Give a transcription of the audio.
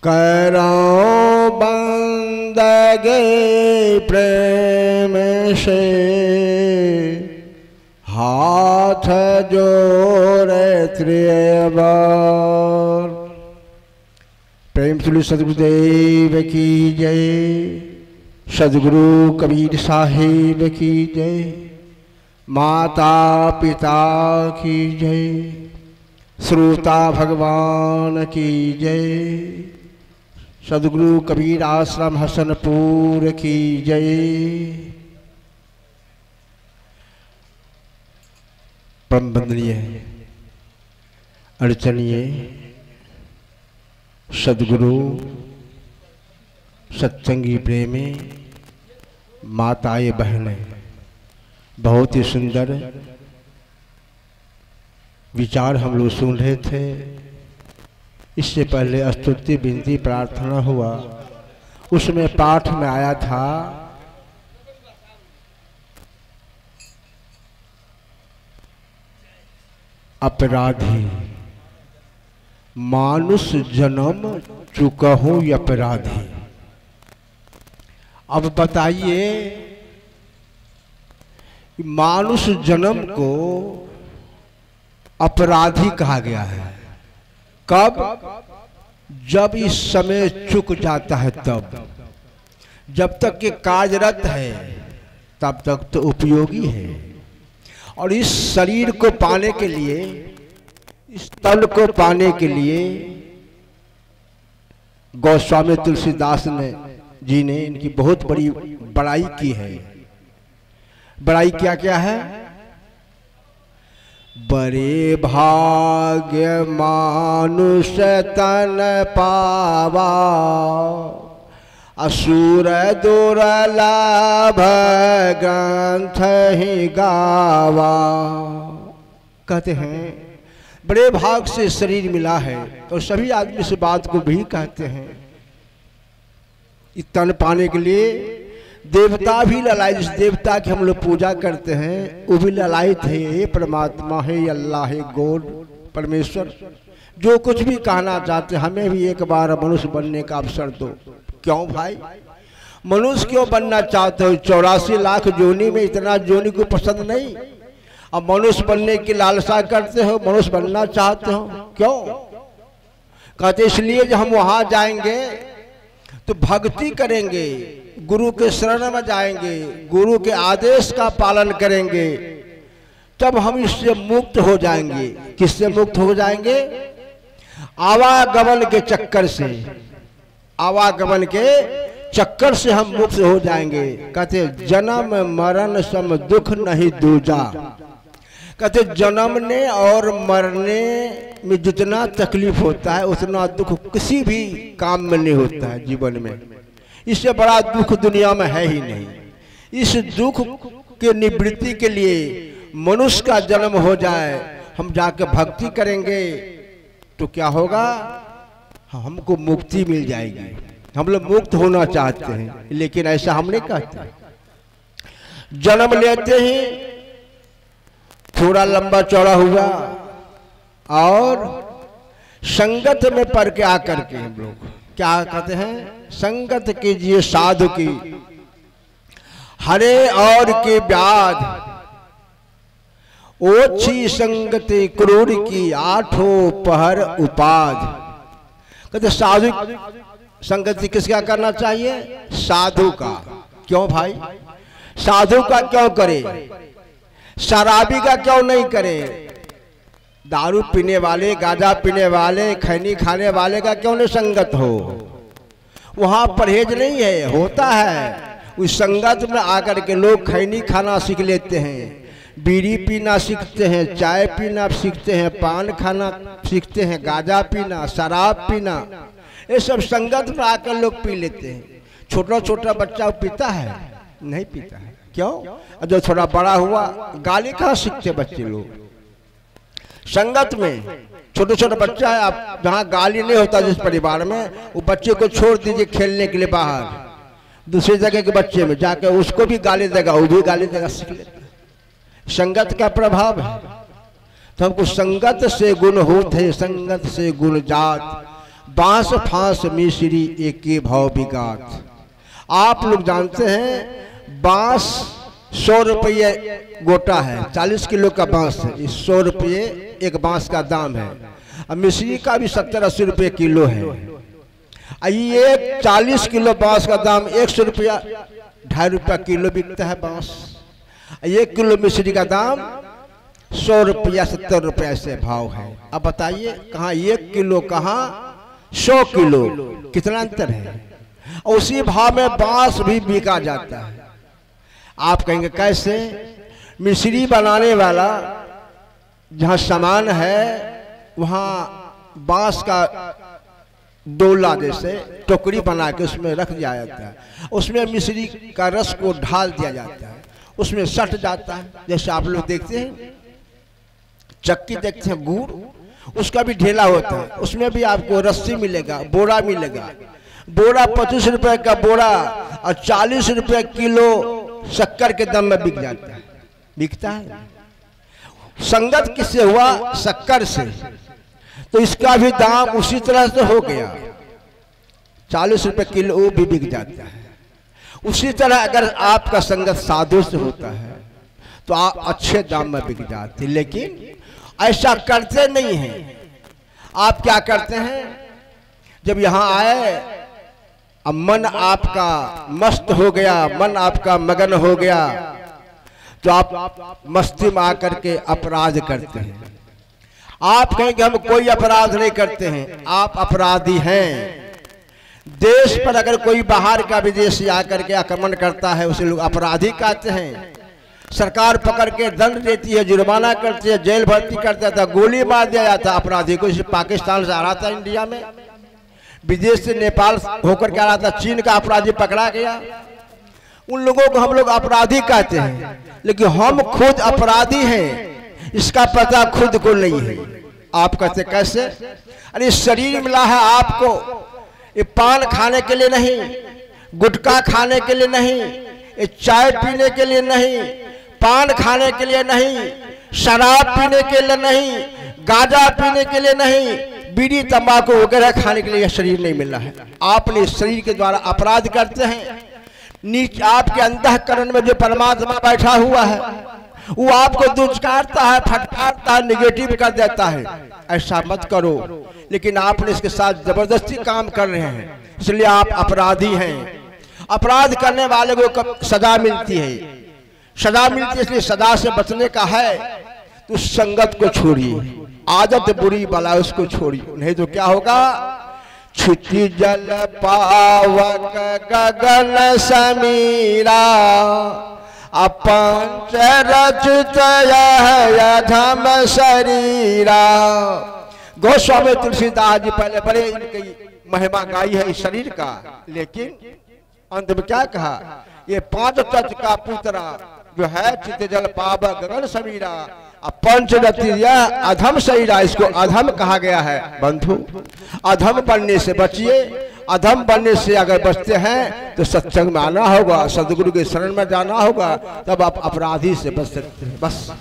करो बंदगे प्रेम से, हाथ जोड़े त्रिबार। प्रेम तुल्य सदगुरुदेव की जय, सदगुरु कबीर साहिब की जय, माता पिता की जय, श्रोता भगवान की जय, सदगुरु कबीर आश्रम हसनपुर की जय। परम वंदनीय अर्चनीय सदगुरु सत्संगी प्रेमी माताएं बहनें, बहुत ही सुंदर विचार हम लोग सुन रहे थे। इससे पहले स्तुति विनती प्रार्थना हुआ, उसमें पाठ में आया था अपराधी मानुष जन्म चुकहूं अपराधी। अब बताइए, मानुष जन्म को अपराधी कहा गया है कब? जब इस समय चुक जाता है तब। जब तक के कार्यरत है तब तक तो उपयोगी है। और इस शरीर को पाने के लिए, इस तन को पाने के लिए गोस्वामी तुलसीदास जी ने इनकी बहुत बड़ी बड़ाई की है। बड़ाई क्या क्या है? बड़े भाग्य मानुष तन पावा, असुर दुर्लभ ग्रंथ ही गावा। कहते हैं बड़े भाग से शरीर मिला है, तो सभी आदमी इस बात को भी कहते हैं। इस तन पाने के लिए देवता भी ललायत, जिस देवता की हम लोग पूजा करते हैं वो भी ललायत है। हे परमात्मा, हे अल्लाह, हे गॉड, परमेश्वर, जो कुछ भी कहना चाहते हमें भी एक बार मनुष्य बनने का अवसर दो। क्यों भाई मनुष्य क्यों बनना चाहते हो? 84 लाख जोनी में इतना जोनी को पसंद नहीं, अब मनुष्य बनने की लालसा करते हो, मनुष्य बनना चाहते हो। क्यों? कहते इसलिए जब हम वहां जाएंगे तो भक्ति करेंगे, गुरु के शरण में जाएंगे, गुरु के आदेश का पालन करेंगे, तब हम इससे मुक्त हो जाएंगे। किससे मुक्त हो जाएंगे? आवागमन के चक्कर से। आवागमन के चक्कर से हम मुक्त हो जाएंगे। कहते जन्म मरण सम दुख नहीं दूजा। कहते जन्मने और मरने में जितना तकलीफ होता है उतना दुख किसी भी काम में नहीं होता है जीवन में। इससे बड़ा दुख दुनिया में है ही नहीं। इस दुख के निवृत्ति के लिए मनुष्य का जन्म हो जाए, हम जाके भक्ति करेंगे तो क्या होगा? हमको मुक्ति मिल जाएगी। हम लोग मुक्त होना चाहते हैं, लेकिन ऐसा हम नहीं कहते। जन्म लेते ही थोड़ा लंबा चौड़ा हुआ और संगत में पड़ के आकर के हम लोग क्या कहते हैं? संगत कीजिए साधु की, हरे और के व्याध, ओछी संगति क्रूर की, आठों पहर उपाध। कहते साधु संगति किसका करना चाहिए? साधु का। क्यों भाई? साधु का क्यों करे? शराबी का क्यों नहीं करे? दारू पीने वाले, गांजा पीने वाले, खैनी खाने वाले का क्यों नहीं संगत हो? वहां परहेज नहीं है, होता है। उस संगत में आकर के लोग खैनी खाना सीख लेते हैं, बीड़ी पीना सीखते हैं, चाय पीना सीखते हैं, पान खाना सीखते हैं, गांजा पीना, शराब पीना, ये सब संगत में आकर लोग पी लेते हैं। छोटा छोटा बच्चा पीता है? नहीं पीता है। क्यों? जो थोड़ा बड़ा हुआ गाली कहाँ सीखते बच्चे लोग? संगत में। छोटे छोटे बच्चा है, आप जहाँ गाली नहीं होता जिस परिवार में, वो बच्चे को छोड़ दीजिए खेलने के लिए बाहर, दूसरी जगह के बच्चे में जाकर उसको भी गाली देगा, वो भी गाली देगा, सीख लेते। संगत का प्रभाव है। तो हमको संगत से गुण होते, संगत से गुण जात, बांस फांस मिश्री एक के भाव बिगात। आप लोग जानते हैं बांस 100 रुपये गोटा है, 40 किलो का बांस है, इस 100 रुपये एक बांस का दाम है। अब मिश्री का भी 70-80 रुपये किलो है। ये 40 किलो बांस का दाम 100 रुपया, 2.5 रुपया किलो बिकता है बांस। 1 किलो मिश्री का दाम 100 रुपया 70 रुपया से भाव है। अब बताइए कहाँ 1 किलो कहाँ 100 किलो, कितना अंतर है। उसी भाव में बांस भी बिका जाता है। आप कहेंगे कैसे? मिश्री बनाने वाला जहाँ सामान है वहाँ बांस का डोला जैसे टोकरी बना के उसमें रख दिया जाता है, उसमें मिश्री का रस को ढाल दिया जाता है, उसमें सट जाता है। जैसे आप लोग देखते हैं चक्की देखते हैं गुड़, उसका भी ढेला होता है, उसमें भी आपको रस्सी मिलेगा, बोरा मिलेगा। बोरा 25 रुपए का बोरा और 40 रुपए किलो शक्कर के दाम में बिक जाता है, बिकता है। संगत किससे हुआ? शक्कर से। तो इसका भी दाम उसी तरह से हो गया, 40 रुपए किलो वो भी बिक जाता है। उसी तरह अगर आपका संगत साधु से होता है तो आप अच्छे दाम में बिक जाते, लेकिन ऐसा करते नहीं हैं। आप क्या करते हैं? जब यहाँ आए अब मन आपका मस्त हो गया, मन आपका मगन हो गया, तो आप मस्ती में आकर के अपराध करते हैं। आप कहेंगे हम कोई अपराध नहीं करते हैं, आप अपराधी हैं। देश पर अगर कोई बाहर का विदेशी आकर के आक्रमण करता है उसे लोग अपराधी कहते हैं। सरकार पकड़ के दंड देती है, जुर्माना करती है, जेल भर्ती कर देता, गोली मार दिया जाता अपराधी को। इसे पाकिस्तान से आ रहा था इंडिया में, विदेश से नेपाल होकर के आ रहा था, चीन का अपराधी पकड़ा गया। उन लोगों को हम लोग अपराधी कहते हैं, लेकिन हम खुद अपराधी हैं, इसका पता खुद को नहीं है। आप कहते कैसे? अरे शरीर मिला है आपको, ये पान खाने के लिए नहीं, गुटखा खाने के लिए नहीं, ये चाय पीने के लिए नहीं, पान खाने के लिए नहीं, शराब पीने के लिए नहीं, गांजा पीने के लिए नहीं, बीड़ी तंबाकू वगैरह खाने के लिए शरीर नहीं मिला है। आपने शरीर के द्वारा अपराध करते हैं। नीचे आपके अंतःकरण में जो परमात्मा बैठा हुआ है वो आपको दुष्कारता है, फटकारता है, निगेटिव कर देता है। ऐसा मत करो, लेकिन आपने इसके साथ जबरदस्ती काम कर रहे हैं, इसलिए आप अपराधी हैं। अपराध करने वाले को सजा मिलती है, सजा मिलती है, इसलिए सजा से बचने का है तो संगत को छोड़िए, आदत बुरी बला उसको छोड़िए, नहीं तो क्या होगा? क्षिति जल पावक गगन समीरा, अपंच रचित अधम शरीरा। गोस्वामी तुलसीदास जी पहले बड़े इनकी महिमा गाई है इस शरीर का, लेकिन अंत में क्या कहा? ये 5 तत्व का पुत्रा जो है चित जल पावक गगन समीरा, पंचरत्न अधम शरीरा, इसको अधम कहा गया है। बंधु अधम बनने से बचिए, अधम बनने से अगर बचते हैं तो सत्संग में आना होगा, सदगुरु के शरण में जाना होगा, तब आप अपराधी से बच सकते हैं। बस।